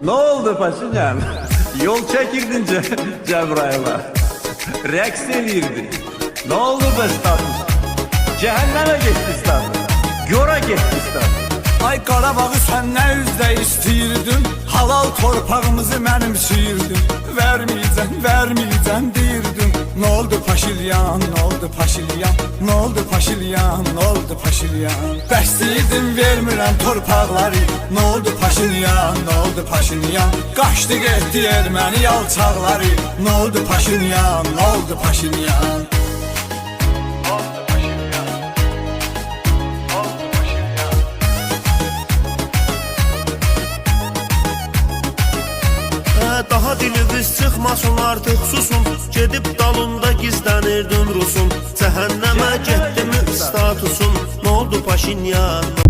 Ne oldu Paşinyan? Yol çekirdin Cebrail'e. Reks edirdin. Ne oldu be status? Cehenneme geçti status. Gora geçti status. Ay Qarabağı sən nə üzdə istəyirdin? Halal torpağımızı mənimsiyirdin. Verməyəcəm deyirdin. Nə oldu Paşilyan, nə oldu Paşilyan? Nə oldu Paşilyan, nə oldu Paşilyan? Bəstəyirdin, vermirəm torpaqları. Nə oldu Paşilyan, nə oldu Paşilyan? Qaçdı getdi erməni alçaqları. Nə oldu Paşilyan, nə oldu Paşilyan? Daha diliniz çıxmasın artıq susun. Gedib dalında gizlənirdin Rusun. Cəhənnəmə getdi mi statusun? Nə oldu Paşinyan?